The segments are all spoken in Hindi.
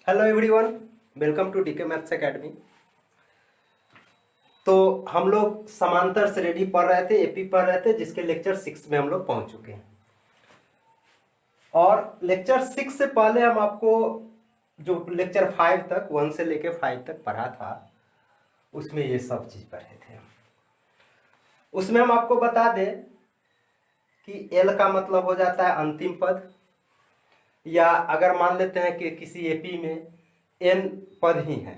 Hello everyone, welcome to DK maths academy. तो हम लोग समांतर श्रेणी पढ़ रहे थे, एपी पढ़ रहे थे, जिसके लेक्चर 6 में हम लोग पहुंच चुके हैं। और लेक्चर 6 से पहले हम आपको जो लेक्चर 5 तक 1 से लेके 5 तक पढ़ा था, उसमें ये सब चीज पढ़े थे। उसमें हम आपको बता दें कि एल का मतलब हो जाता है अंतिम पद, या अगर मान लेते हैं कि किसी एपी में एन पद ही है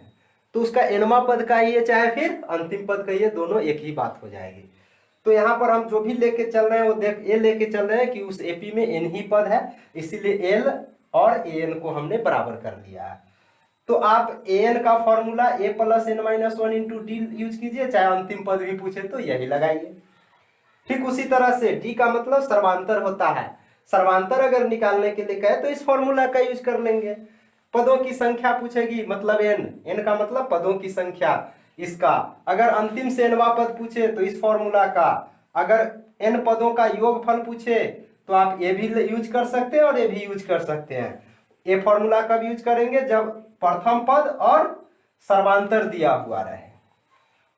तो उसका एनवा पद कहिए चाहे फिर अंतिम पद कहिए, दोनों एक ही बात हो जाएगी। तो यहाँ पर हम जो भी लेके चल रहे हैं वो देख ए लेके चल रहे हैं कि उस एपी में एन ही पद है, इसीलिए एल और ए एन को हमने बराबर कर दिया है। तो आप ए एन का formula A plus N minus one into D use कीजिए, चाहे अंतिम पद भी पूछे तो यही लगाइए। ठीक उसी तरह से डी का मतलब सर्वांतर होता है, सर्वांतर अगर निकालने के लिए कहे तो इस फॉर्मूला का यूज कर लेंगे। पदों की संख्या पूछेगी मतलब एन का मतलब पदों की संख्या, इसका अगर अंतिम से एनवा पद पूछे तो इस फॉर्मूला का, अगर एन पदों का योगफल पूछे तो आप ये भी यूज कर सकते हैं और ये भी यूज कर सकते हैं। ये फॉर्मूला कब यूज करेंगे? जब प्रथम पद और सर्वांतर दिया हुआ रहे,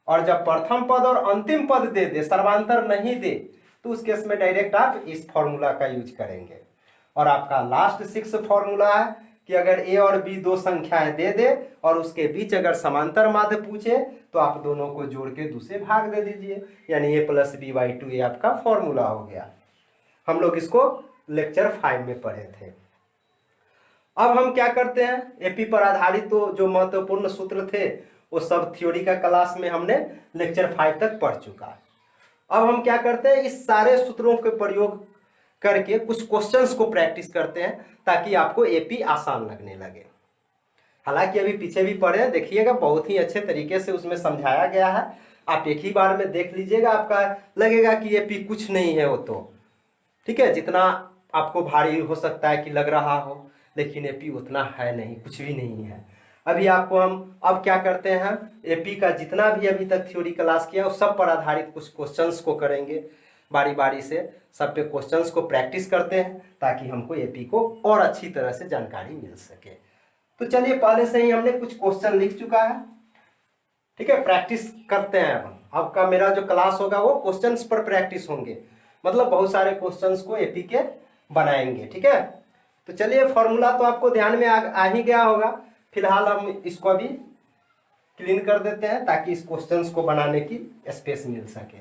और जब प्रथम पद और अंतिम पद दे दे, सर्वांतर नहीं दे, तो उस केस में डायरेक्ट आप इस फॉर्मूला का यूज करेंगे। और आपका लास्ट 6 फॉर्मूला है कि अगर ए और बी दो संख्याएं दे दे और उसके बीच अगर समांतर माध्य पूछे तो आप दोनों को जोड़ के 2 से भाग दे दीजिए, यानी ए प्लस बी बाई 2 ये आपका फॉर्मूला हो गया। हम लोग इसको लेक्चर 5 में पढ़े थे। अब हम क्या करते हैं, एपी पर आधारित तो जो महत्वपूर्ण सूत्र थे वो सब थ्योरी का क्लास में हमने लेक्चर 5 तक पढ़ चुका है। अब हम क्या करते हैं, इस सारे सूत्रों के प्रयोग करके कुछ क्वेश्चंस को प्रैक्टिस करते हैं ताकि आपको एपी आसान लगने लगे। हालांकि अभी पीछे भी पढ़े, देखिएगा बहुत ही अच्छे तरीके से उसमें समझाया गया है। आप एक ही बार में देख लीजिएगा, आपका लगेगा कि एपी कुछ नहीं है वो तो ठीक है, जितना आपको भारी हो सकता है कि लग रहा हो, लेकिन एपी उतना है नहीं, कुछ भी नहीं है। अभी आपको हम अब क्या करते हैं, एपी का जितना भी अभी तक थ्योरी क्लास किया उस सब पर आधारित कुछ क्वेश्चंस को करेंगे, बारी बारी से सब पे क्वेश्चंस को प्रैक्टिस करते हैं ताकि हमको एपी को और अच्छी तरह से जानकारी मिल सके। तो चलिए, पहले से ही हमने कुछ क्वेश्चन लिख चुका है, ठीक है, प्रैक्टिस करते हैं। अब आपका मेरा जो क्लास होगा वो क्वेश्चंस पर प्रैक्टिस होंगे, मतलब बहुत सारे क्वेश्चंस को एपी के बनाएंगे, ठीक है। तो चलिए, फॉर्मूला तो आपको ध्यान में आ ही गया होगा, फिलहाल हम इसको अभी क्लीन कर देते हैं ताकि इस क्वेश्चंस को बनाने की स्पेस मिल सके।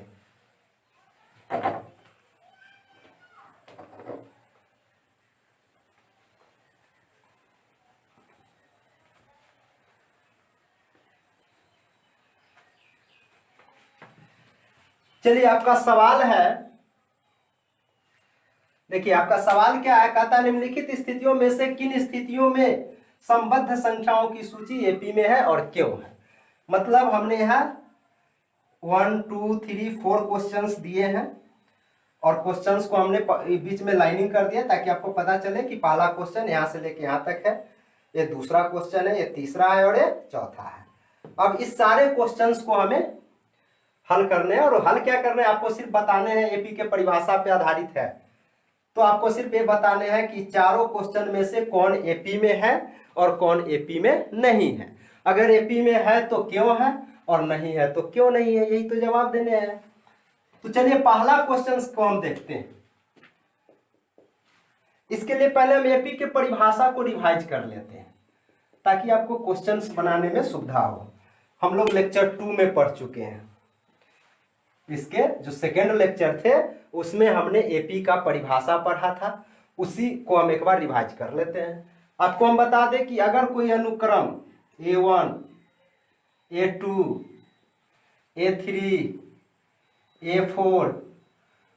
चलिए, आपका सवाल है, देखिए आपका सवाल क्या है, कहता है निम्नलिखित स्थितियों में से किन स्थितियों में संबद्ध संख्याओं की सूची एपी में है और क्यों है। मतलब हमने यहाँ 1 2 3 4 क्वेश्चंस दिए हैं और क्वेश्चंस को हमने बीच में लाइनिंग कर दिया ताकि आपको पता चले कि पहला क्वेश्चन यहाँ से लेके यहाँ तक है, ये दूसरा क्वेश्चन है, ये तीसरा है और ये चौथा है। अब इस सारे क्वेश्चंस को हमें हल करने हैं, और हल क्या करने हैं आपको सिर्फ बताने हैं, एपी के परिभाषा पे आधारित है। तो आपको सिर्फ ये बताने हैं कि चारों क्वेश्चन में से कौन एपी में है और कौन एपी में नहीं है। अगर एपी में है तो क्यों है, और नहीं है तो क्यों नहीं है, यही तो जवाब देने हैं। तो चलिए, पहला क्वेश्चन को हम देखते हैं। इसके लिए पहले हम एपी के परिभाषा को रिवाइज कर लेते हैं ताकि आपको क्वेश्चंस बनाने में सुविधा हो। हम लोग लेक्चर 2 में पढ़ चुके हैं, इसके जो सेकेंड लेक्चर थे उसमें हमने एपी का परिभाषा पढ़ा था, उसी को हम एक बार रिवाइज कर लेते हैं। आपको हम बता दें कि अगर कोई अनुक्रम A1 A2 A3 A4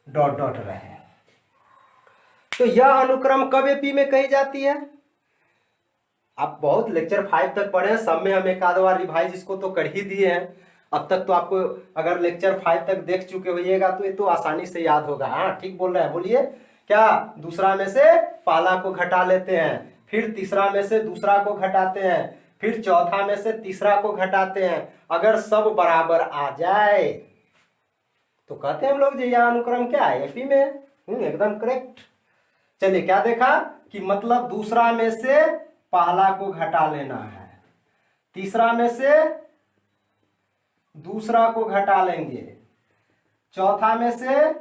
dot dot रहे तो यह अनुक्रम कब एपी में कही जाती है। आप बहुत लेक्चर 5 तक पढ़े हैं, सब में हम एक आध बार रिवाइज इसको तो कर ही दिए हैं। अब तक तो आपको अगर लेक्चर 5 तक देख चुके होइएगा तो ये तो आसानी से याद होगा। हाँ, ठीक बोल रहे हैं, बोलिए क्या। दूसरा में से पहला को घटा लेते हैं, फिर तीसरा में से दूसरा को घटाते हैं, फिर चौथा में से तीसरा को घटाते हैं, अगर सब बराबर आ जाए तो कहते हैं हम लोग यह अनुक्रम क्या है, एपी में। एकदम करेक्ट। चलिए, क्या देखा कि मतलब दूसरा में से पहला को घटा लेना है, तीसरा में से दूसरा को घटा लेंगे, चौथा में से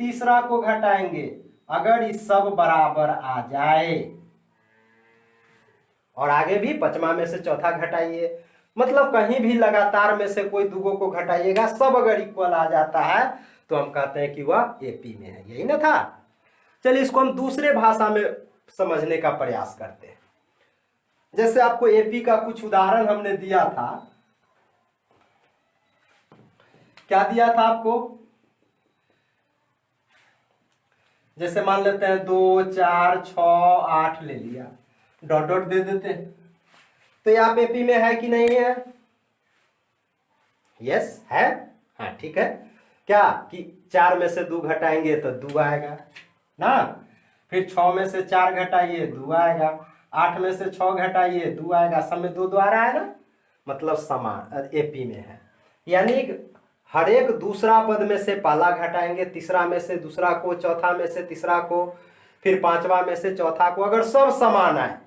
तीसरा को घटाएंगे। अगर ये सब बराबर आ जाए, और आगे भी पांचवा में से चौथा घटाइए, मतलब कहीं भी लगातार में से कोई दुगो को घटाइएगा, सब अगर इक्वल आ जाता है तो हम कहते हैं कि वह एपी में है। यही ना था। चलिए इसको हम दूसरे भाषा में समझने का प्रयास करते हैं। जैसे आपको एपी का कुछ उदाहरण हमने दिया था। क्या दिया था आपको? जैसे मान लेते हैं 2, 4, 6, 8 ले लिया, डॉट डॉट दे देते हैं। तो ये आप एपी में है कि नहीं है? यस है। हाँ ठीक है। क्या कि 4 में से 2 घटाएंगे तो 2 आएगा ना, फिर 6 में से 4 घटाइए 2 आएगा, 8 में से 6 घटाइए 2 आएगा, सब में 2 2 आ रहा है ना, मतलब समान एपी में है। यानी हर एक दूसरा पद में से पहला घटाएंगे, तीसरा में से दूसरा को, चौथा में से तीसरा को, फिर पांचवा में से चौथा को। अगर सब समान आए,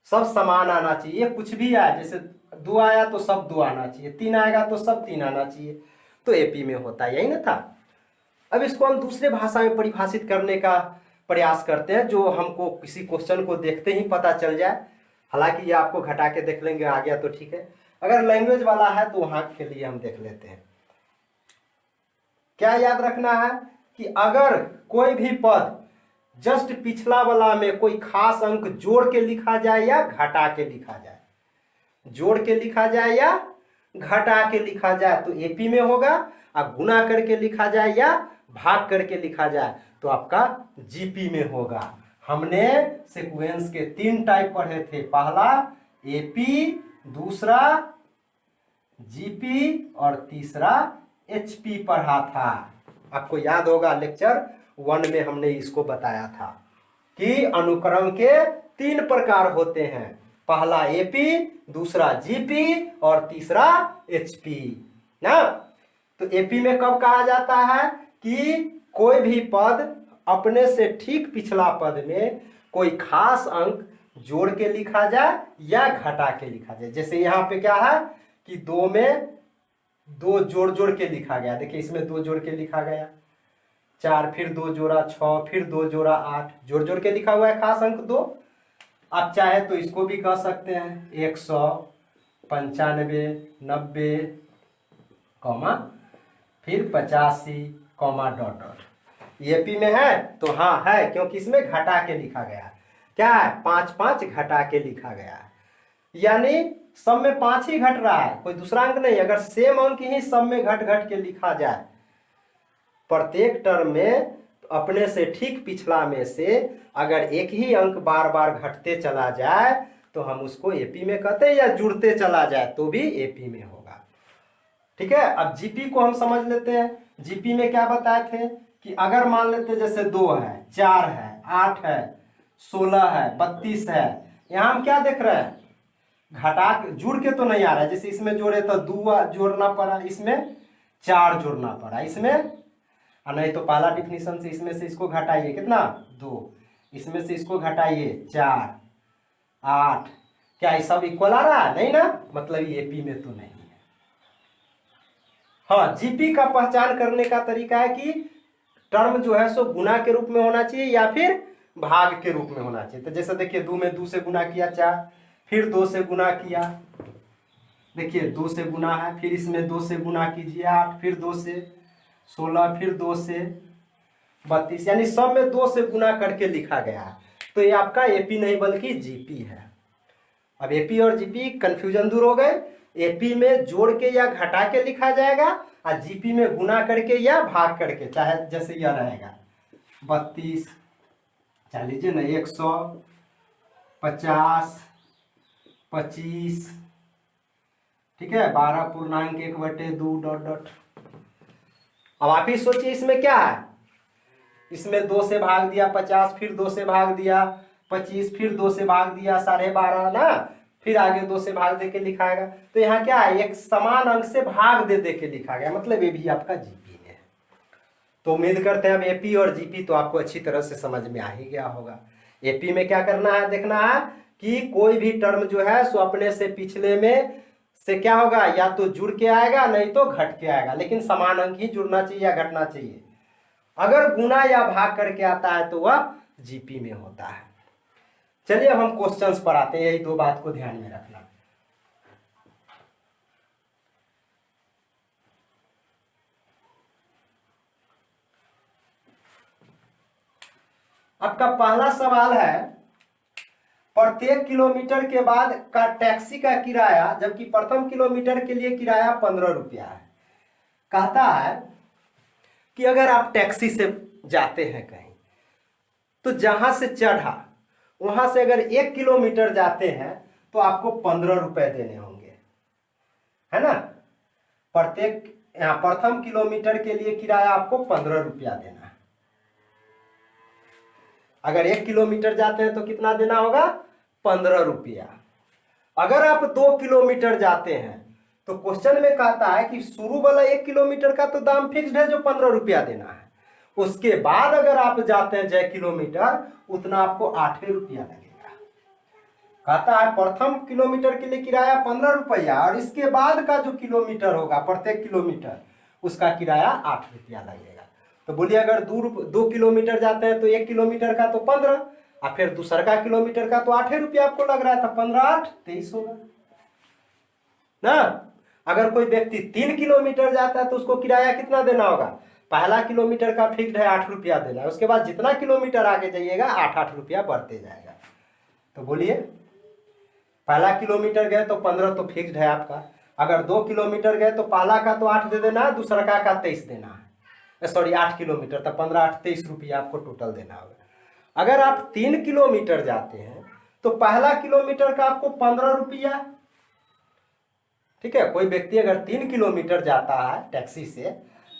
सब समान आना चाहिए, कुछ भी आए, जैसे 2 आया तो सब 2 आना चाहिए, 3 आएगा तो सब 3 आना चाहिए, तो एपी में होता है। यही ना था। अब इसको हम दूसरे भाषा में परिभाषित करने का प्रयास करते हैं, जो हमको किसी क्वेश्चन को देखते ही पता चल जाए। हालांकि ये आपको घटा के देख लेंगे, आ गया तो ठीक है। अगर लैंग्वेज वाला है तो वहां के लिए हम देख लेते हैं। क्या याद रखना है कि अगर कोई भी पद जस्ट पिछला वाला में कोई खास अंक जोड़ के लिखा जाए या घटा के लिखा जाए, जोड़ के लिखा जाए या घटा के लिखा जाए तो एपी में होगा, और गुना करके लिखा जाए या भाग करके लिखा जाए तो आपका जीपी में होगा। हमने सीक्वेंस के 3 टाइप पढ़े थे, पहला एपी, दूसरा जीपी और तीसरा एचपी पढ़ा था। आपको याद होगा लेक्चर 1 में हमने इसको बताया था कि अनुक्रम के 3 प्रकार होते हैं, पहला एपी, दूसरा जीपी और तीसरा एचपी ना। तो एपी में कब कहा जाता है कि कोई भी पद अपने से ठीक पिछला पद में कोई खास अंक जोड़ के लिखा जाए या घटा के लिखा जाए। जैसे यहाँ पे क्या है कि 2 में 2 जोड़ जोड़ के लिखा गया, देखिए इसमें 2 जोड़ के लिखा गया, 4 फिर 2 जोड़ा 6 फिर 2 जोड़ा 8, जोड़ जोड़ के लिखा हुआ है खास अंक 2। आप चाहे तो इसको भी कह सकते हैं 195, 90, फिर 85, डॉट डॉट। एपी में है तो हाँ है, क्योंकि इसमें घटा के लिखा गया। क्या है? 5 5 घटा के लिखा गया है, यानी सब में 5 ही घट रहा है, कोई दूसरा अंक नहीं। अगर सेम अंक ही सब में घट घट के लिखा जाए प्रत्येक टर्म में, तो अपने से ठीक पिछला में से अगर एक ही अंक बार बार घटते चला जाए तो हम उसको एपी में कहते हैं, या जुड़ते चला जाए तो भी एपी में होगा। ठीक है। अब जीपी को हम समझ लेते हैं। जीपी में क्या बताए थे कि अगर मान लेते जैसे 2 है, 4 है, 8 है, 16 है, 32 है, यहां हम क्या देख रहे हैं? घटा जुड़ के तो नहीं आ रहा है। जैसे इसमें जोड़े तो 2 जोड़ना पड़ा, इसमें 4 जोड़ना पड़ा, इसमें, और नहीं तो पहला डिफिनीशन से इसमें से इसको घटाइए, कितना? 2, इसमें से इसको घटाइए 4, 8। क्या ये सब इक्वल आ रहा है? नहीं ना, मतलब ये एपी में तो नहीं है। हाँ, जीपी का पहचान करने का तरीका है कि टर्म जो है सो गुना के रूप में होना चाहिए या फिर भाग के रूप में होना चाहिए। तो जैसे देखिए 2 में 2 से गुना किया 4, फिर 2 से गुना किया, देखिए 2 से गुना है, फिर इसमें 2 से गुना कीजिए 8, फिर 2 से 16, फिर 2 से 32, यानी सब में 2 से गुना करके लिखा गया है। तो ये आपका एपी नहीं बल्कि जीपी है। अब एपी और जीपी कंफ्यूजन दूर हो गए। एपी में जोड़ के या घटा के लिखा जाएगा, और जीपी में गुना करके या भाग करके, चाहे जैसे यह रहेगा 32, चाह लीजिए ना 150, 25, ठीक है, 12.1/2 डॉट डॉट। अब आप ही सोचिए इसमें क्या है, इसमें 2 से भाग दिया 50, फिर 2 से भाग दिया 25, फिर 2 से भाग दिया 12.5 ना, फिर आगे 2 से भाग दे के लिखाएगा। तो यहाँ क्या है, एक समान अंक से भाग दे के लिखा गया, मतलब ये भी आपका जीपी है। तो उम्मीद करते हैं अब एपी और जीपी तो आपको अच्छी तरह से समझ में आ ही गया होगा। एपी में क्या करना है, देखना है कि कोई भी टर्म जो है सो अपने से पिछले में से क्या होगा, या तो जुड़ के आएगा नहीं तो घट के आएगा, लेकिन समान अंक ही जुड़ना चाहिए या घटना चाहिए। अगर गुना या भाग करके आता है तो वह जीपी में होता है। चलिए अब हम क्वेश्चंस पर आते हैं, यही दो बात को ध्यान में रखना। आपका पहला सवाल है, प्रत्येक किलोमीटर के बाद का टैक्सी का किराया, जबकि प्रथम किलोमीटर के लिए किराया 15 रुपया है। कहता है कि अगर आप टैक्सी से जाते हैं कहीं, तो जहां से चढ़ा वहां से अगर 1 किलोमीटर जाते हैं तो आपको 15 रुपए देने होंगे, है ना। प्रत्येक यहाँ प्रथम किलोमीटर के लिए किराया आपको 15 रुपया देना है। अगर 1 किलोमीटर जाते हैं तो कितना देना होगा, 15 रुपया। अगर आप 2 किलोमीटर जाते हैं तो क्वेश्चन में कहता है कि शुरू वाला 1 किलोमीटर का तो दाम फिक्स्ड है जो 15 रुपया देना है, उसके बाद अगर आप जाते हैं 6 किलोमीटर उतना आपको 8 रुपया लगेगा। कहता है प्रथम किलोमीटर के लिए किराया 15 रुपया और इसके बाद का जो किलोमीटर होगा प्रत्येक किलोमीटर उसका किराया 8 रुपया लगेगा। तो बोलिए अगर 2 किलोमीटर जाते हैं तो 1 किलोमीटर का तो 15 और फिर दूसरा का किलोमीटर का तो 8 रुपया आपको लग रहा है, तो 15 8 23 होगा ना। अगर कोई व्यक्ति 3 किलोमीटर जाता है तो उसको किराया कितना देना होगा, पहला किलोमीटर का फिक्स्ड है 8 रुपया देना है, उसके बाद जितना किलोमीटर आगे जाइएगा 8 रुपया बढ़ते जाएगा। तो बोलिए पहला किलोमीटर गए तो 15 तो फिक्स्ड है आपका, अगर 2 किलोमीटर गए तो पहला का तो 8 दे देना है, दूसरा का 23 देना है, सॉरी 8 किलोमीटर तो 15 8 23 रुपया आपको टोटल देना होगा। अगर आप 3 किलोमीटर जाते हैं तो पहला किलोमीटर का आपको 15 रुपया, ठीक है। कोई व्यक्ति अगर 3 किलोमीटर जाता है टैक्सी से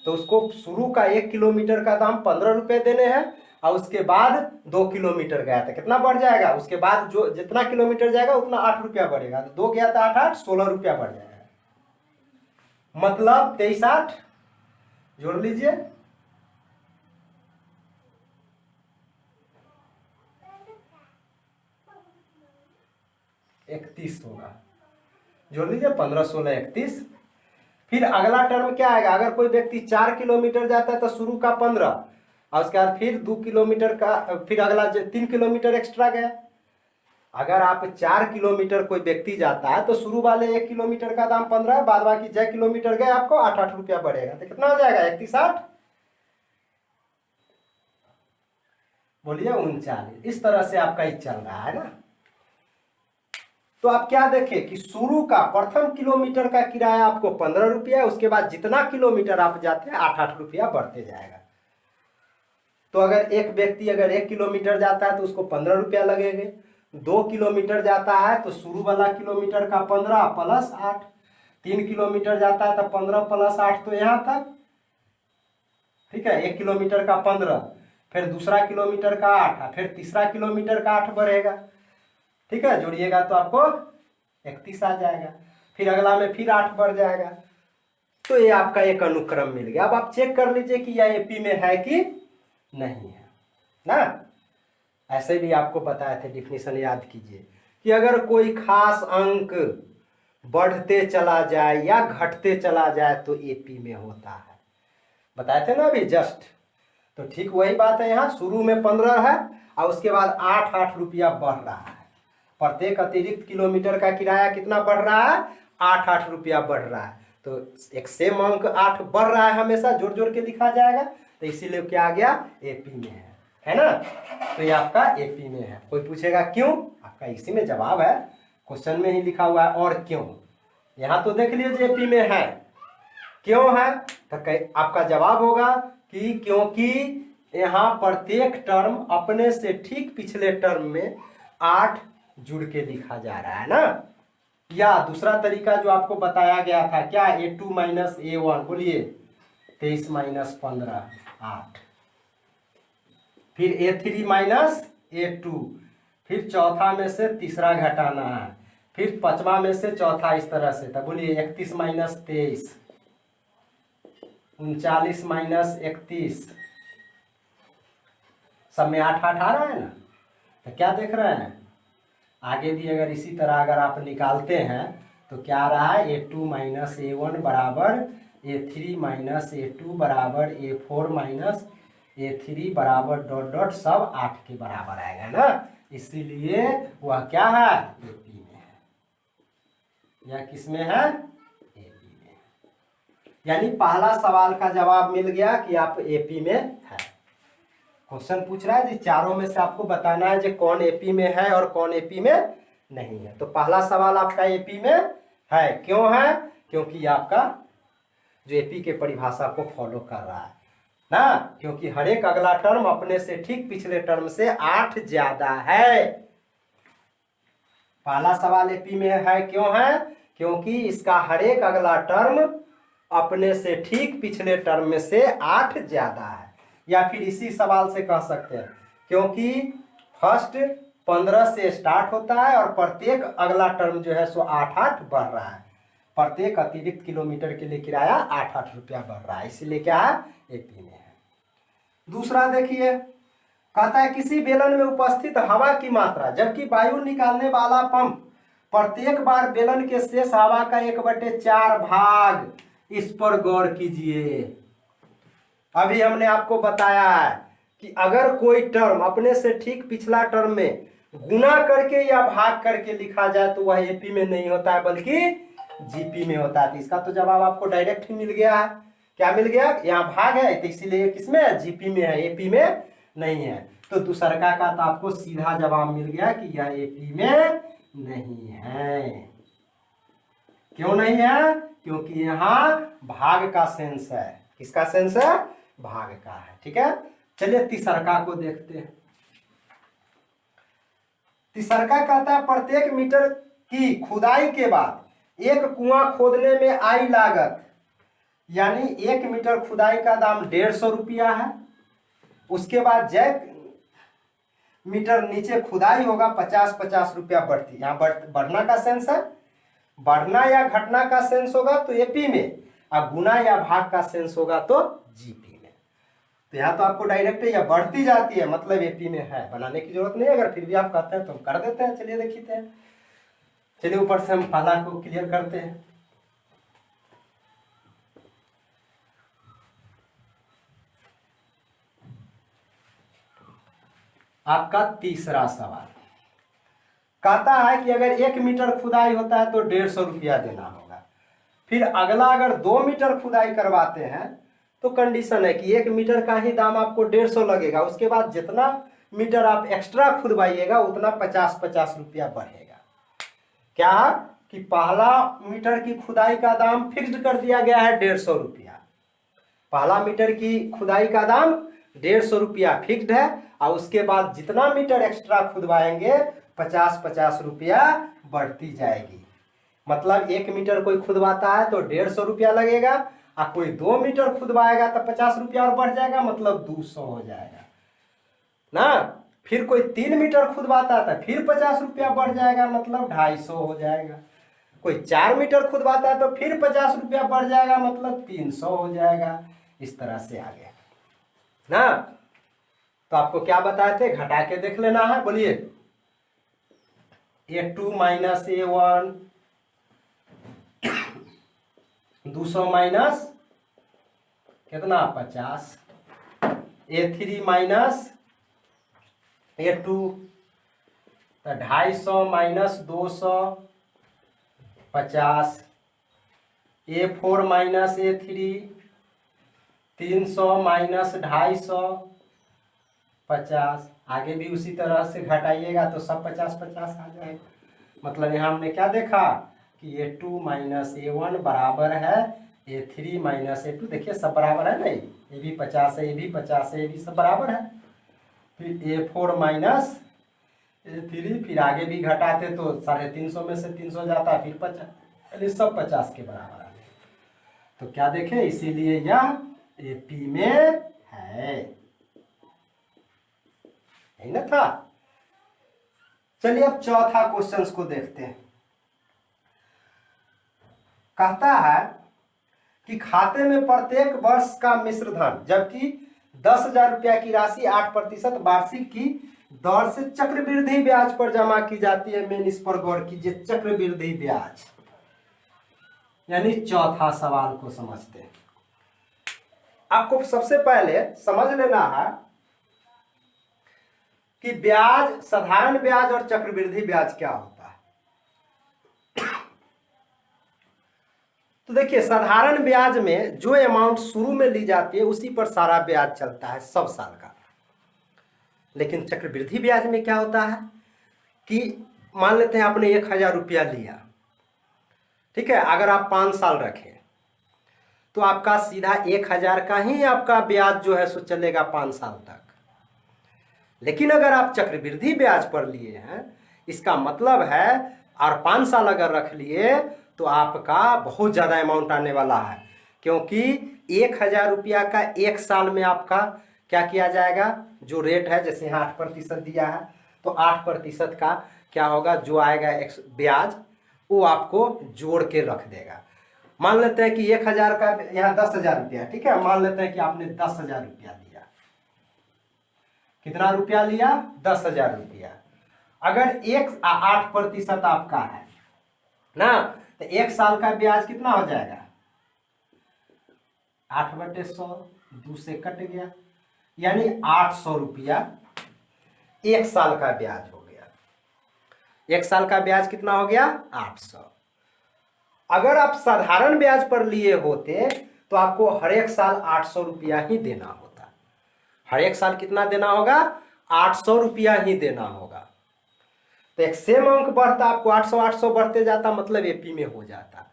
तो उसको शुरू का 1 किलोमीटर का दाम 15 रुपये देने हैं और उसके बाद 2 किलोमीटर गया था कितना बढ़ जाएगा, उसके बाद जो जितना किलोमीटर जाएगा उतना 8 रुपया बढ़ेगा, तो 2 गया था 8 8 16 रुपया बढ़ जाएगा, मतलब 23 8 जोड़ लीजिए, इकतीस होगा, जोड़ लीजिए 15 16 31। फिर अगला टर्म क्या आएगा, अगर कोई व्यक्ति 4 किलोमीटर जाता है तो शुरू का 15 और उसके बाद फिर 2 किलोमीटर का, फिर अगला 3 किलोमीटर एक्स्ट्रा गया। अगर आप 4 किलोमीटर कोई व्यक्ति जाता है तो शुरू वाले 1 किलोमीटर का दाम 15, बाद बाकी 6 किलोमीटर गए आपको 8 8 रुपया बढ़ेगा, तो कितना हो जाएगा 31 8, बोलिए 39। इस तरह से आपका ही चल रहा है ना। तो आप क्या देखें कि शुरू का प्रथम किलोमीटर का किराया आपको 15 रुपया, उसके बाद जितना किलोमीटर आप जाते हैं 8 8 रुपया बढ़ते जाएगा। तो अगर एक व्यक्ति अगर 1 किलोमीटर जाता है तो उसको 15 रुपया लगेंगे, 2 किलोमीटर जाता है तो शुरू वाला किलोमीटर का 15 प्लस 8, 3 किलोमीटर जाता है तो 15 प्लस 8 तो यहाँ तक, ठीक है। 1 किलोमीटर का 15, फिर दूसरा किलोमीटर का 8, फिर तीसरा किलोमीटर का 8 बढ़ेगा, ठीक है। जोड़िएगा तो आपको 31 आ जाएगा, फिर अगला में फिर 8 बढ़ जाएगा। तो ये आपका एक अनुक्रम मिल गया। अब आप चेक कर लीजिए कि यह एपी में है कि नहीं है ना। ऐसे भी आपको बताए थे, डिफिनीशन याद कीजिए कि अगर कोई खास अंक बढ़ते चला जाए या घटते चला जाए तो एपी में होता है, बताए थे ना अभी जस्ट। तो ठीक वही बात है, यहाँ शुरू में 15 है और उसके बाद 8 8 रुपया बढ़ रहा है, प्रत्येक अतिरिक्त किलोमीटर का किराया कितना बढ़ रहा है, 8 8 रुपया बढ़ रहा है। तो एक सेम अंक 8 बढ़ रहा है, हमेशा जोड़ जोड़ के लिखा जाएगा, तो इसीलिए क्या आ गया, एपी में है ना। तो ये आपका एपी में है। कोई पूछेगा क्यों, आपका इसी में जवाब है, क्वेश्चन में ही लिखा हुआ है और क्यों। यहाँ तो देख लीजिए एपी में है, क्यों है तो आपका जवाब होगा कि क्योंकि यहाँ प्रत्येक टर्म अपने से ठीक पिछले टर्म में 8 जुड़ के लिखा जा रहा है ना। या दूसरा तरीका जो आपको बताया गया था क्या, A2 माइनस A1, बोलिए 23 माइनस 15 8, फिर A3 माइनस A2, फिर चौथा में से तीसरा घटाना है, फिर पांचवा में से चौथा, इस तरह से। तो बोलिए 31 माइनस 23, 39 माइनस 31, सब में 8 8 आ रहा है ना। तो क्या देख रहे हैं, आगे भी अगर इसी तरह अगर आप निकालते हैं तो क्या आ रहा है, A2 माइनस A1 बराबर A3 माइनस A2 बराबर A4 माइनस A3 बराबर डॉट डॉट सब 8 के बराबर आएगा ना, इसीलिए वह क्या है, AP में है। यह किस में है, AP में। यानी पहला सवाल का जवाब मिल गया कि आप AP में है। क्वेश्चन पूछ रहा है जी चारों में से आपको बताना है जो कौन AP में है और कौन AP में नहीं है। तो पहला सवाल आपका AP में है, क्यों है, क्योंकि आपका जो AP के परिभाषा को फॉलो कर रहा है ना, क्योंकि हर एक अगला टर्म अपने से ठीक पिछले टर्म से 8 ज्यादा है। पहला सवाल AP में है, क्यों है, क्योंकि इसका हर एक अगला टर्म अपने से ठीक पिछले टर्म में से 8 ज्यादा है। या फिर इसी सवाल से कह सकते हैं क्योंकि फर्स्ट 15 से स्टार्ट होता है और प्रत्येक अगला टर्म जो है सो 8-8 बढ़ रहा है, प्रत्येक अतिरिक्त किलोमीटर के लिए किराया 8-8 रुपया बढ़ रहा है, इसीलिए क्या है, AP में है। दूसरा देखिए, कहता है किसी बेलन में उपस्थित हवा की मात्रा जबकि वायु निकालने वाला पंप प्रत्येक बार बेलन के शेष हवा का 1/4 भाग, इस पर गौर कीजिए। अभी हमने आपको बताया है कि अगर कोई टर्म अपने से ठीक पिछला टर्म में गुना करके या भाग करके लिखा जाए तो वह AP में नहीं होता है बल्कि GP में होता है। तो इसका तो जवाब आपको डायरेक्ट ही मिल गया है, क्या मिल गया, यहाँ भाग है तो इसीलिए किसमें है, GP में है, AP में नहीं है। तो दूसरका का तो आपको सीधा जवाब मिल गया कि यह AP में नहीं है। क्यों नहीं है, क्योंकि यहाँ भाग का सेंस है। किसका सेंस है, भाग का है। ठीक है, चलिए तीसरका को देखते हैं। तीसरका कहता है प्रत्येक मीटर की खुदाई के बाद एक कुआं खोदने में आई लागत, यानी 1 मीटर खुदाई का दाम 150 रुपया है, उसके बाद जय मीटर नीचे खुदाई होगा 50-50 रुपया बढ़ती। यहाँ बढ़ना का सेंस है, बढ़ना या घटना का सेंस होगा तो AP में, और गुना या भाग का सेंस होगा तो GP में। तो यहाँ तो आपको डायरेक्ट या बढ़ती जाती है मतलब AP में है, बनाने की जरूरत नहीं है। अगर फिर भी आप कहते हैं तो हम कर देते हैं। चलिए देखते हैं, चलिए ऊपर से हम पहला को क्लियर करते हैं। आपका तीसरा सवाल कहता है कि अगर 1 मीटर खुदाई होता है तो 150 रुपया देना होगा। फिर अगला अगर 2 मीटर खुदाई करवाते हैं तो कंडीशन है कि 1 मीटर का ही दाम आपको 150 लगेगा, उसके बाद जितना मीटर आप एक्स्ट्रा खुदवाइएगा उतना 50-50 रुपया बढ़ेगा। क्या कि पहला मीटर की खुदाई का दाम फिक्स्ड कर दिया गया है 150 रुपया, पहला मीटर की खुदाई का दाम 150 रुपया फिक्स्ड है, और उसके बाद जितना मीटर एक्स्ट्रा खुदवाएंगे 50-50 रुपया बढ़ती जाएगी। मतलब 1 मीटर कोई खुदवाता है तो 150 रुपया लगेगा, और कोई 2 मीटर खुदवाएगा तो 50 रुपया और बढ़ जाएगा, मतलब 200 हो जाएगा ना। फिर कोई 3 मीटर खुदवाता था फिर 50 रुपया बढ़ जाएगा, मतलब 250 हो जाएगा। कोई 4 मीटर खुदवाता है तो फिर 50 रुपया बढ़ जाएगा, मतलब 300 हो जाएगा। इस तरह से आगे ना। तो आपको क्या बताए थे, घटा के देख लेना है। बोलिए, A2 माइनस A1 200 माइनस कितना 50, A3 माइनस A2 तो 250 minus 200 50, A4 minus A3 300 minus 250 50। आगे भी उसी तरह से घटाइएगा तो सब 50-50 आ जाएगा। मतलब यहाँ हमने क्या देखा कि A2 माइनस A1 बराबर है A3 माइनस A2। देखिए सब बराबर है, नहीं ये भी 50 है, ये भी 50 है, ये भी सब बराबर है। फिर A4 माइनस A3, फिर आगे भी घटाते तो 350 में से 300 जाता, फिर 50, यानी सब 50 के बराबर आ गए। तो क्या देखें, इसीलिए यह AP में है, यही ना था। चलिए अब चौथा क्वेश्चन को देखते हैं। कहता है कि खाते में प्रत्येक वर्ष का मिश्र धन जबकि 10,000 रुपया की राशि 8% वार्षिक की दर से चक्रवृद्धि ब्याज पर जमा की जाती है। मेन इस पर गौर कीजिए, चक्रवृद्धि ब्याज, यानी चौथा सवाल को समझते हैं। आपको सबसे पहले समझ लेना है कि ब्याज, साधारण ब्याज और चक्रवृद्धि ब्याज क्या होता है। तो देखिए, साधारण ब्याज में जो अमाउंट शुरू में ली जाती है उसी पर सारा ब्याज चलता है सब साल का। लेकिन चक्रवृद्धि ब्याज में क्या होता है कि मान लेते हैं आपने 1,000 रुपया लिया, ठीक है, अगर आप 5 साल रखें तो आपका सीधा 1,000 का ही आपका ब्याज जो है सो चलेगा 5 साल तक। लेकिन अगर आप चक्रवृद्धि ब्याज पर लिए हैं, इसका मतलब है और 5 साल अगर रख लिए तो आपका बहुत ज़्यादा अमाउंट आने वाला है, क्योंकि 1,000 रुपया का 1 साल में आपका क्या किया जाएगा, जो रेट है, जैसे यहाँ 8% दिया है तो 8% का क्या होगा, जो आएगा ब्याज वो आपको जोड़ के रख देगा। मान लेते हैं कि 1,000 का यहाँ 10,000 रुपया, ठीक है, मान लेते हैं कि आपने 10,000 रुपया लिया। कितना रुपया लिया? 10,000 रुपया। अगर 8% आपका है ना, तो 1 साल का ब्याज कितना हो जाएगा? 8/100, 2 से कट गया, यानी 800 रुपया 1 साल का ब्याज हो गया। 1 साल का ब्याज कितना हो गया? 800। अगर आप साधारण ब्याज पर लिए होते तो आपको हर एक साल 800 रुपया ही देना होता। हर एक साल कितना देना होगा? 800 रुपया ही देना होगा। तो एक सेम अंक बढ़ता, आपको 800 बढ़ते जाता, मतलब एपी में हो जाता।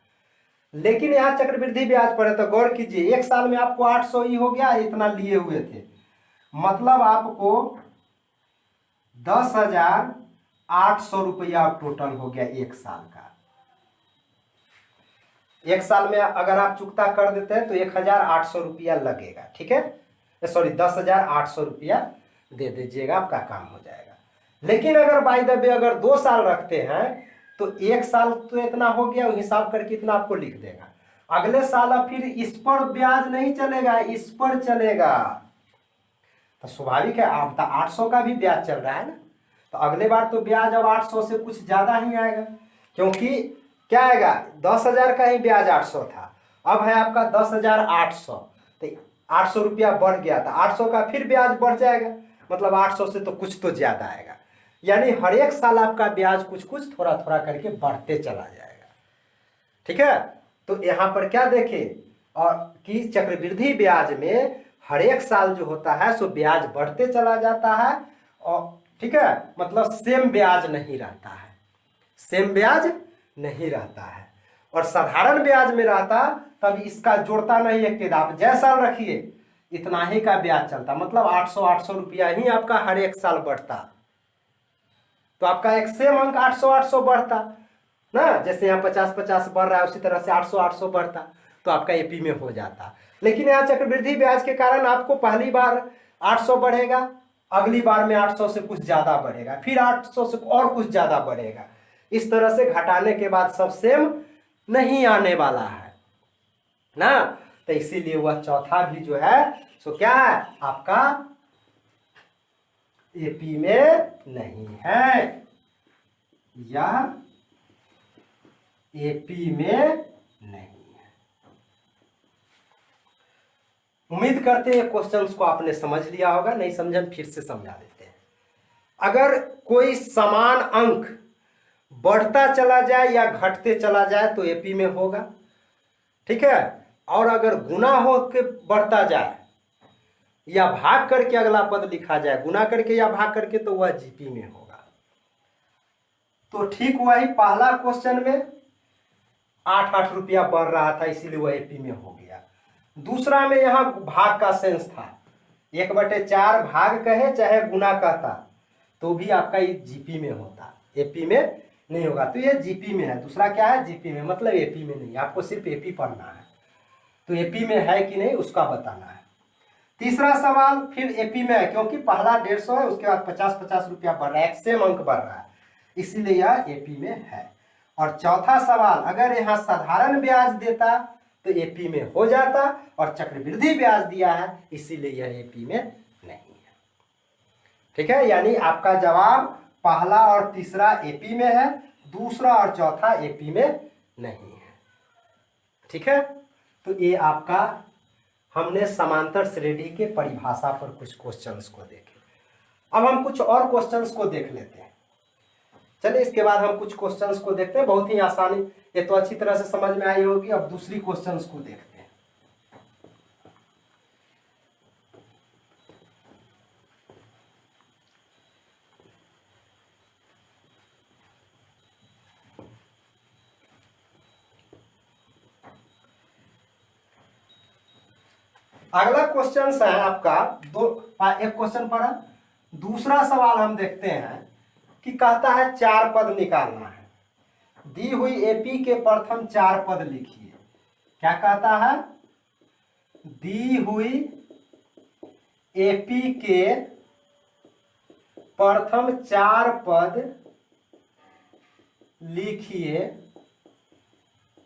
लेकिन यहाँ चक्रवृद्धि ब्याज पर है तो गौर कीजिए, 1 साल में आपको 800 ही हो गया, इतना लिए हुए थे, मतलब आपको 10,800 रुपया टोटल हो गया 1 साल का। 1 साल में अगर आप चुकता कर देते हैं तो 1,800 रुपया लगेगा, ठीक है, सॉरी 10,800 रुपया दे दीजिएगा, आपका काम हो जाएगा। लेकिन अगर बाय द वे अगर 2 साल रखते हैं तो 1 साल तो इतना हो गया, हिसाब करके इतना आपको लिख देगा। अगले साल अब फिर इस पर ब्याज नहीं चलेगा, इस पर चलेगा। तो स्वाभाविक है, आप 800 का भी ब्याज चल रहा है ना, तो अगले बार तो ब्याज अब 800 से कुछ ज्यादा ही आएगा, क्योंकि क्या आएगा, 10,000 का ही ब्याज 800 था, अब है आपका 10,800, तो 800 रुपया बढ़ गया था, 800 का फिर ब्याज बढ़ जाएगा, मतलब 800 से तो कुछ तो ज्यादा आएगा। यानी हर एक साल आपका ब्याज कुछ कुछ थोड़ा थोड़ा करके बढ़ते चला जाएगा, ठीक है। तो यहाँ पर क्या देखें, और कि चक्रवृद्धि ब्याज में हर एक साल जो होता है सो ब्याज बढ़ते चला जाता है, और ठीक है, मतलब सेम ब्याज नहीं रहता है, सेम ब्याज नहीं रहता है। और साधारण ब्याज में रहता तब इसका जोड़ता नहीं है, आप जैसा रखिए इतना ही का ब्याज चलता, मतलब 800 रुपया ही आपका हर एक साल बढ़ता, तो आपका एक सेम अंक 800 बढ़ता ना, जैसे यहाँ 50 बढ़ रहा है उसी तरह से 800 बढ़ता, तो आपका एपी में हो जाता। लेकिन यहाँ चक्रवृद्धि ब्याज के कारण आपको पहली बार 800 बढ़ेगा, अगली बार में 800 से कुछ ज्यादा बढ़ेगा, फिर 800 से और कुछ ज्यादा बढ़ेगा, इस तरह से घटाने के बाद सब सेम नहीं आने वाला है ना। तो इसीलिए वह चौथा भी जो है सो क्या है, आपका एपी में नहीं है, यह एपी में नहीं है। उम्मीद करते हैं क्वेश्चंस को आपने समझ लिया होगा, नहीं समझे फिर से समझा देते हैं। अगर कोई समान अंक बढ़ता चला जाए या घटते चला जाए तो एपी में होगा, ठीक है, और अगर गुना हो के बढ़ता जाए या भाग करके अगला पद लिखा जाए, गुना करके या भाग करके, तो वह जीपी में होगा। तो ठीक वही पहला क्वेश्चन में 8 रुपया बढ़ रहा था, इसीलिए वह एपी में हो गया। दूसरा में यहाँ भाग का सेंस था, 1/4 भाग कहे चाहे गुना कहता तो भी आपका ये जीपी में होता, एपी में नहीं होगा। तो ये जीपी में है, दूसरा क्या है, जीपी में, मतलब एपी में नहीं, आपको सिर्फ एपी पढ़ना है। तो एपी में है कि नहीं उसका बताना है। तीसरा सवाल फिर एपी में है, क्योंकि पहला 150 है, उसके बाद 50 रुपया बढ़ रहा है, एक सेम अंक बढ़ रहा है, इसीलिए यह एपी में है। और चौथा सवाल, अगर यहाँ साधारण ब्याज देता तो एपी में हो जाता, और चक्रवृद्धि ब्याज दिया है इसीलिए यह एपी में नहीं है। ठीक है, यानी आपका जवाब पहला और तीसरा एपी में है, दूसरा और चौथा एपी में नहीं है। ठीक है, तो ये आपका हमने समांतर श्रेणी के परिभाषा पर कुछ क्वेश्चंस को देखे। अब हम कुछ और क्वेश्चंस को देख लेते हैं। चलिए इसके बाद हम कुछ क्वेश्चंस को देखते हैं, बहुत ही आसानी, ये तो अच्छी तरह से समझ में आई होगी। अब दूसरी क्वेश्चंस को देखते हैं। अगला क्वेश्चन है आपका एक क्वेश्चन पढ़ा, दूसरा सवाल हम देखते हैं कि कहता है 4 पद निकालना है, दी हुई एपी के प्रथम 4 पद लिखिए। क्या कहता है? दी हुई एपी के प्रथम 4 पद लिखिए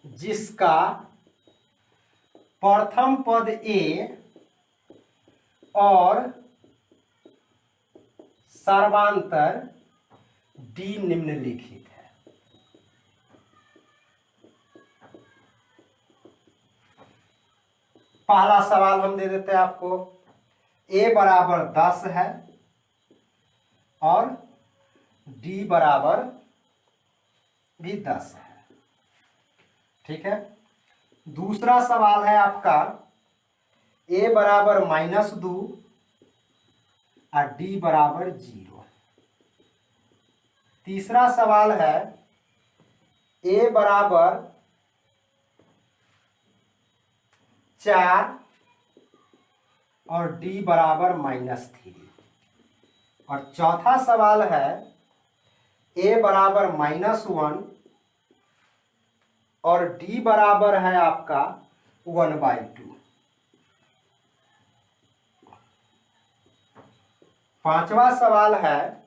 जिसका प्रथम पद ए और सर्वांतर डी निम्नलिखित है। पहला सवाल हम दे देते हैं आपको, ए बराबर 10 है और डी बराबर भी 10 है। ठीक है, दूसरा सवाल है आपका, ए बराबर -2 और डी बराबर 0। तीसरा सवाल है, ए बराबर 4 और डी बराबर -3। और चौथा सवाल है, ए बराबर -1 और डी बराबर है आपका 1/2। पांचवा सवाल है,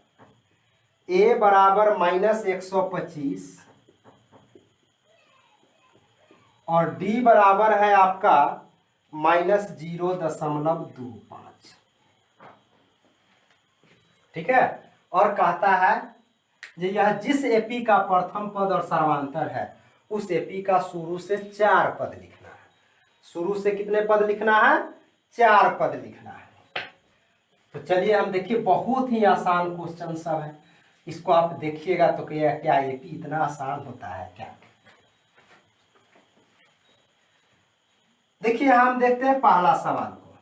ए बराबर -125 और डी बराबर है आपका -0.25। ठीक है, और कहता है कि यह जिस एपी का प्रथम पद और सर्वांतर है उस एपी का शुरू से 4 पद लिखना है। शुरू से कितने पद लिखना है? 4 पद लिखना है। तो चलिए हम देखिए, बहुत ही आसान क्वेश्चन सब है, इसको आप देखिएगा तो क्या एपी इतना आसान होता है क्या? देखिए हम देखते हैं पहला सवाल को।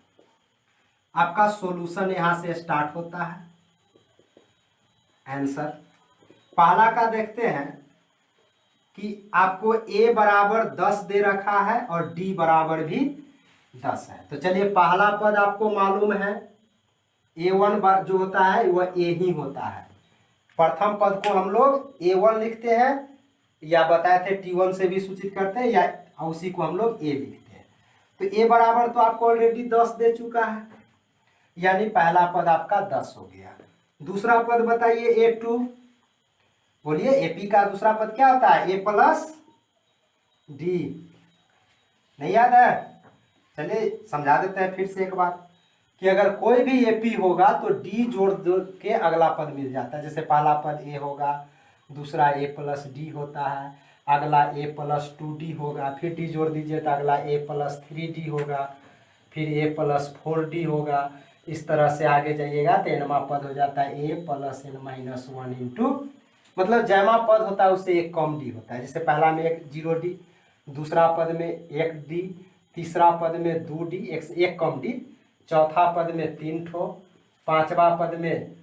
आपका सॉल्यूशन यहां से स्टार्ट होता है, आंसर पहला का देखते हैं कि आपको ए बराबर 10 दे रखा है और डी बराबर भी 10 है। तो चलिए पहला पद आपको मालूम है, A1 जो होता है वह ए ही होता है। प्रथम पद को हम लोग A1 लिखते हैं, या बताए थे T1 से भी सूचित करते हैं, या उसी को हम लोग ए लिखते हैं। तो ए बराबर तो आपको ऑलरेडी 10 दे चुका है, यानी पहला पद आपका 10 हो गया। दूसरा पद बताइए A2, बोलिए एपी का दूसरा पद क्या होता है? ए प्लस डी। नहीं याद है? चलिए समझा देते हैं फिर से एक बार कि अगर कोई भी एपी होगा तो डी जोड़ के अगला पद मिल जाता है। जैसे पहला पद ए होगा, दूसरा ए प्लस डी होता है, अगला ए प्लस 2D होगा, फिर डी जोड़ दीजिए तो अगला ए प्लस 3D होगा, फिर ए प्लस 4D होगा। इस तरह से आगे जाइएगा तो एनवा पद हो जाता है ए प्लस n-1 इंटू, मतलब जैमा पद होता है उससे एक कम डी होता है। जैसे पहला में 0D, दूसरा पद में 1D, तीसरा पद में 2D, एक कम डी, चौथा पद में 3 ठो, पांचवा पद में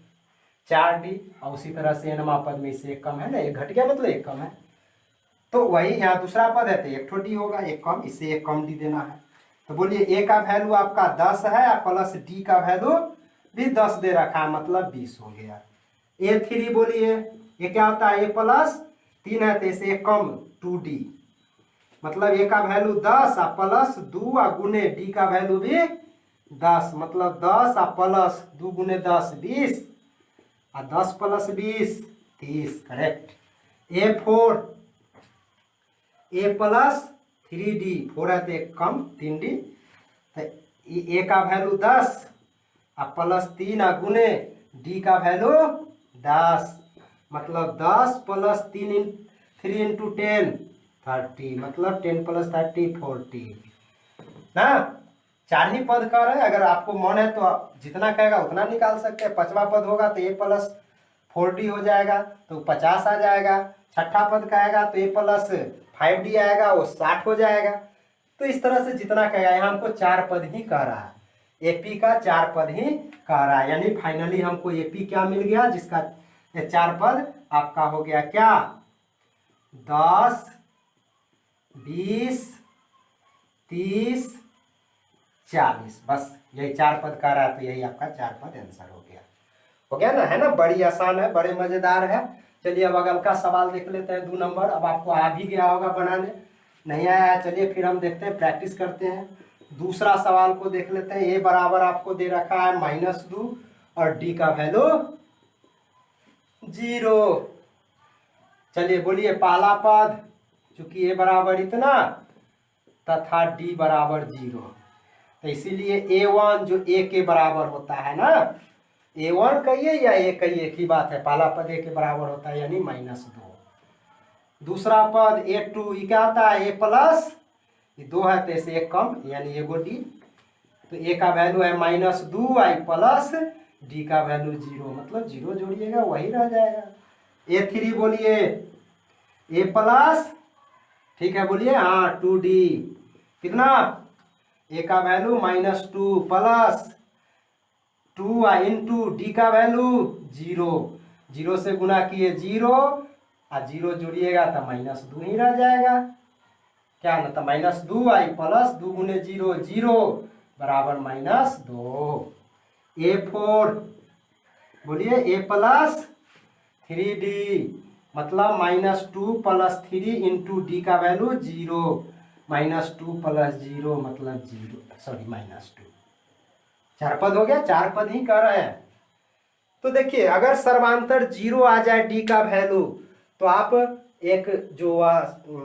4D, और उसी तरह से एनवा पद में इससे एक कम है ना, एक घट गया मतलब एक कम है। तो वही यहाँ दूसरा पद है तो 1 ठो डी होगा, एक कम, इससे एक कम डी देना है। तो बोलिए ए का वैल्यू आपका 10 है और प्लस डी का वैल्यू भी 10 दे रखा है, मतलब 20 हो गया। A3 बोलिए, ये क्या होता है? ए प्लस 3 है तो इसे कम 2D, मतलब ए का वैल्यू 10 और प्लस 2 और गुने डी का वैल्यू भी 10, मतलब 10 और प्लस 2 गुने 10 20 और 10 प्लस 20 30, करेक्ट। A4, ए प्लस 3D, 4 है तो एक कम 3D, तो ए का वैल्यू 10 और प्लस 3 और गुने डी का वैल्यू 10, मतलब 10 प्लस 3 × 10 30, मतलब 10 + 30 40 ना। 4 ही पद कर रहे हैं, अगर आपको मन है तो आप जितना कहेगा उतना निकाल सकते हैं। 5वां पद होगा तो a + 4d हो जाएगा तो 50 आ जाएगा। 6ठा पद कहेगा तो a + 5d आएगा, वो 60 हो जाएगा। तो इस तरह से जितना कहेगा, यहाँ हमको 4 पद ही कह रहा है, एपी का 4 पद ही कह रहा है, यानी फाइनली हमको एपी क्या मिल गया, जिसका 4 पद आपका हो गया क्या, 10 20 30 40। बस यही 4 पद कह रहा है, तो यही आपका 4 पद आंसर हो गया ना, है ना। बड़ी आसान है, बड़े मजेदार है। चलिए अब अगल का सवाल देख लेते हैं 2 नंबर। अब आपको आ भी गया होगा बनाने, नहीं आया है, चलिए फिर हम देखते हैं, प्रैक्टिस करते हैं। दूसरा सवाल को देख लेते हैं। ए बराबर आपको दे रखा है -2 और डी का वैल्यू 0। चलिए बोलिए पहला पद, चूंकि ए बराबर इतना तथा डी बराबर 0, तो इसीलिए a1 जो a के बराबर होता है ना, a1 कहिए या a कहिए, एक ही बात है। पहला पद a के बराबर होता है, यानी -2। दूसरा पद a2, ये क्या आता है, a+, ये 2 है तो इसे 1 कम, यानी एगो d। तो a का वैल्यू है -2 i प्लस d का वैल्यू 0, मतलब 0 जोड़िएगा वही रह जाएगा। a3 बोलिए a+, ठीक है बोलिए, हाँ 2d, कितना, a का वैल्यू -2 प्लस 2 इंटू डी का वैल्यू 0, 0 से गुना किए 0 और 0 जोड़िएगा तो -2 ही रह जाएगा, क्या ना, तो -2 i प्लस 2 × 0 0 बराबर -2। a4 बोलिए a+ 3d, मतलब -2 + 3 इंटू डी का वैल्यू 0, -2 + 0 मतलब 0, सॉरी -2। 4 पद हो गया, 4 पद ही कर रहे हैं। तो देखिए अगर सर्वांतर 0 आ जाए डी का वैल्यू, तो आप एक जो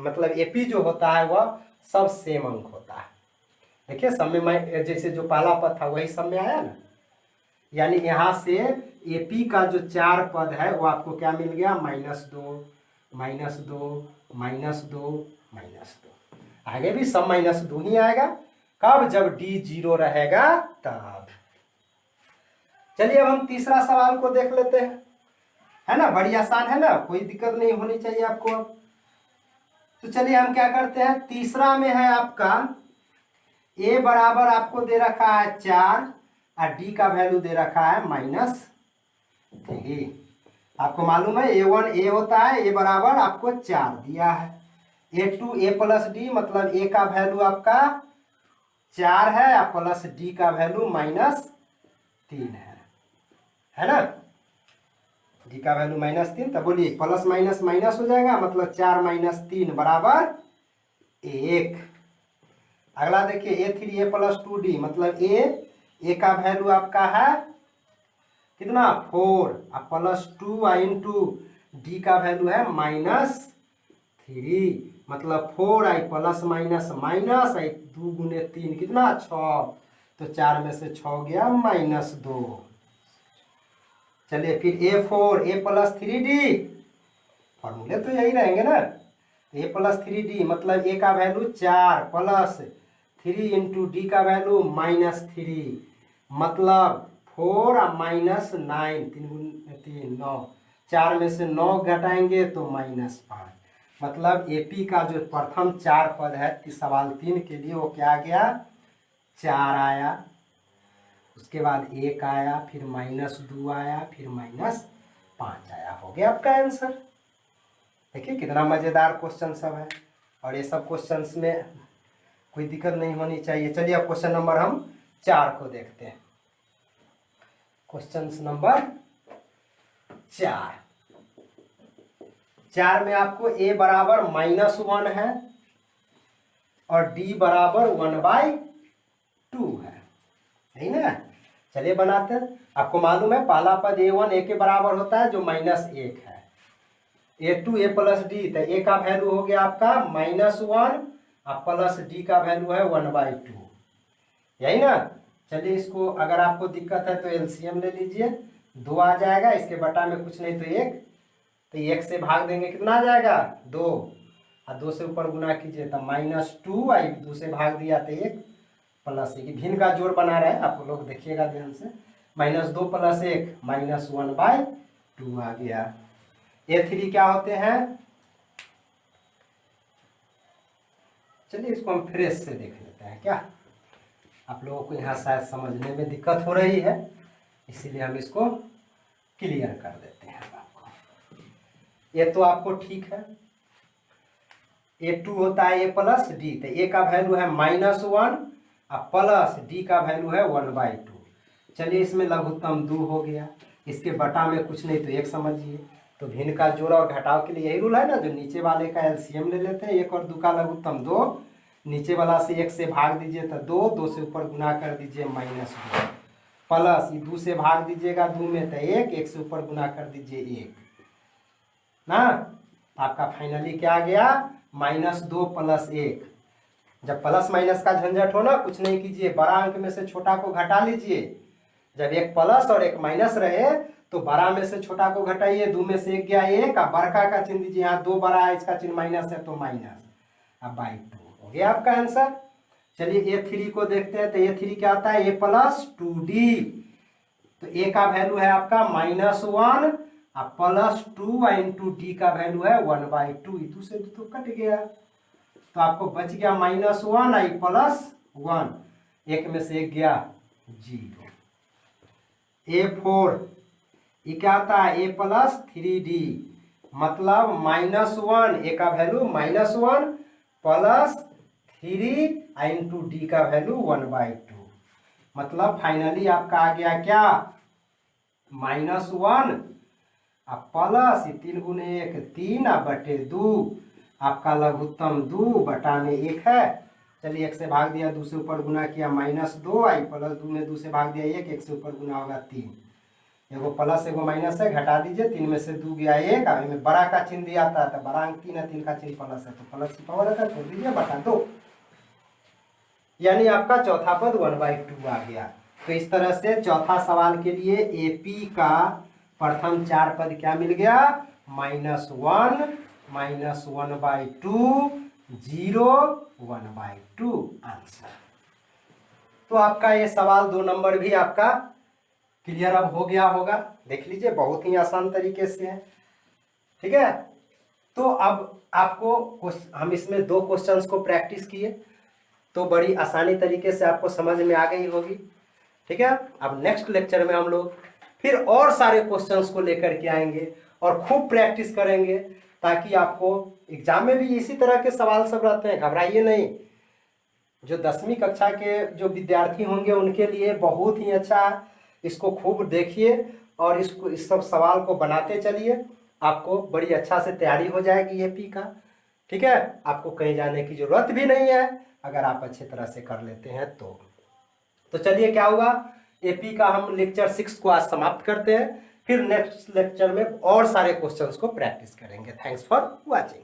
मतलब एपी जो होता है वह सब सेम अंक होता है। देखिए सब में जैसे जो पहला पद था वही सब में आया ना, यानी यहाँ से एपी का जो 4 पद है वो आपको क्या मिल गया, -2 -2 -2 -2। आगे भी सब -2 ही आएगा, कब, जब डी 0 रहेगा तब। चलिए अब हम तीसरा सवाल को देख लेते हैं, है ना, बड़ी आसान है ना, कोई दिक्कत नहीं होनी चाहिए आपको। अब तो चलिए हम क्या करते हैं, तीसरा में है आपका ए बराबर आपको दे रखा है 4 और डी का वैल्यू दे रखा है -3। आपको मालूम है a1 a होता है, ए बराबर आपको 4 दिया है, a2 a + d, मतलब a का वैल्यू आपका 4 है प्लस डी का वैल्यू -3 है ना, डी का वैल्यू -3। तो बोलिए प्लस माइनस माइनस हो जाएगा, मतलब 4 - 3 बराबर 1। अगला देखिए a3 a + 2d, मतलब a का वैल्यू आपका है कितना, 4 प्लस 2 इंटू डी का वैल्यू है -3, मतलब 4i प्लस माइनस माइनस 2 × 3 कितना, 6, तो 4 में से 6 गया -2। चलिए फिर a4 a + 3d, फॉर्मूले तो यही रहेंगे ना, a + 3d, मतलब a का वैल्यू 4 प्लस 3 इंटू डी का वैल्यू -3, मतलब 4 और -9, 3 × 3 9, 4 में से 9 घटाएंगे तो -5, मतलब एपी का जो प्रथम 4 पद है सवाल 3 के लिए, वो क्या आ गया, 4 आया, उसके बाद 1 आया, फिर -2 आया, फिर -5 आया, हो गया आपका आंसर। देखिए कितना मजेदार क्वेश्चन सब है, और ये सब क्वेश्चंस में कोई दिक्कत नहीं होनी चाहिए। चलिए अब क्वेश्चन नंबर हम 4 को देखते हैं। क्वेश्चन नंबर 4 में आपको a बराबर -1 है और d बराबर 1/2 है, सही ना। चलिए बनाते हैं। आपको मालूम है पहला पद a1 a के बराबर होता है जो -1 है, a2 a + d, तो a का वैल्यू हो गया आपका -1 और प्लस d का वैल्यू है 1/2, यही ना। चलिए इसको अगर आपको दिक्कत है तो एलसीएम ले लीजिए, 2 आ जाएगा, इसके बटा में कुछ नहीं तो 1, तो 1 से भाग देंगे कितना आ जाएगा 2, और 2 से ऊपर गुना कीजिए तब -2, आई 2 से भाग दिया तो 1 प्लस 1, भिन्न का जोड़ बना रहे हैं आप लोग, देखिएगा ध्यान से, -2 + 1 -1/2 आ गया। A3 क्या होते हैं, चलिए इसको हम फ्रेश से देख लेते हैं क्या, आप लोगों को यहाँ शायद समझने में दिक्कत हो रही है, इसीलिए हम इसको क्लियर कर देते हैं आपको। ये तो आपको ठीक है, A2 होता है A + D, तो A का वैल्यू है -1 और प्लस D का वैल्यू है 1/2। चलिए इसमें लघुत्तम 2 हो गया, इसके बटा में कुछ नहीं तो 1 समझिए, तो भिन्न का जोड़ और घटाव के लिए यही रूल है ना, जो नीचे वाले का एलसीएम ले लेते हैं, 1 और 2 का लघुत्तम 2, नीचे वाला से 1 से भाग दीजिए तो 2, 2 से ऊपर गुना कर दीजिए -2, प्लस 2 से भाग दीजिएगा 2 में तो 1, 1 से ऊपर गुना कर दीजिए 1 ना, आपका फाइनली क्या आ गया -2 + 1। जब प्लस माइनस का झंझट हो ना, कुछ नहीं कीजिए, बड़ा अंक में से छोटा को घटा लीजिए, जब एक प्लस और एक माइनस रहे तो बड़ा में से छोटा को घटाइए, 2 में से 1 गया 1, और बड़का का चिन्ह दीजिए, यहाँ 2 बड़ा है, इसका चिन्ह माइनस है तो माइनस, अब / 2 हो गया आपका आंसर। चलिए A3 को देखते हैं, तो A3 क्या आता है A + 2D, तो A का वैल्यू है आपका -1 और +2 × D का वैल्यू है 1/2, 2 से 2 तो कट गया, तो आपको बच गया -1 आई +1, 1 में से 1 गया 0। A4 ये क्या आता है A + 3D, मतलब -1, A का वैल्यू -1 + 3 × D का वैल्यू 1/2, मतलब फाइनली आपका आ गया क्या -1 और प्लस 3 × 1 3 बटे 2, आपका लघुत्तम 2 बटा में 1 है, चलिए 1 से भाग दिया, 2 से ऊपर गुना किया -2 आई +2 में 2 से भाग दिया 1, 1 से ऊपर गुना होगा 3, एगो प्लस एगो माइनस है, घटा दीजिए, 3 में से 2 गया 1, अब में बड़ा का चिन्ह दिया था तो बड़ा अंक 3 है, 3 का चिन्ह प्लस है तो प्लस की पावर है, छोड़ दीजिए बटा 2, यानी आपका चौथा पद 1/2 आ गया। तो इस तरह से चौथा सवाल के लिए AP का प्रथम 4 पद क्या मिल गया -1 -1/2 0 1/2 आंसर। तो आपका ये सवाल 2 नंबर भी आपका क्लियर अब हो गया होगा, देख लीजिए बहुत ही आसान तरीके से है, ठीक है। तो अब आपको हम इसमें 2 क्वेश्चंस को प्रैक्टिस किए तो बड़ी आसानी तरीके से आपको समझ में आ गई होगी, ठीक है। अब नेक्स्ट लेक्चर में हम लोग फिर और सारे क्वेश्चंस को लेकर के आएंगे और खूब प्रैक्टिस करेंगे, ताकि आपको एग्जाम में भी इसी तरह के सवाल सब रहते हैं, घबराइए नहीं। जो 10वीं कक्षा के जो विद्यार्थी होंगे उनके लिए बहुत ही अच्छा, इसको खूब देखिए और इस सब सवाल को बनाते चलिए, आपको बड़ी अच्छा से तैयारी हो जाएगी AP का, ठीक है। आपको कहीं जाने की जरूरत भी नहीं है अगर आप अच्छी तरह से कर लेते हैं तो चलिए क्या हुआ, AP का हम लेक्चर 6 को आज समाप्त करते हैं, फिर नेक्स्ट लेक्चर में और सारे क्वेश्चंस को प्रैक्टिस करेंगे। Thanks for watching.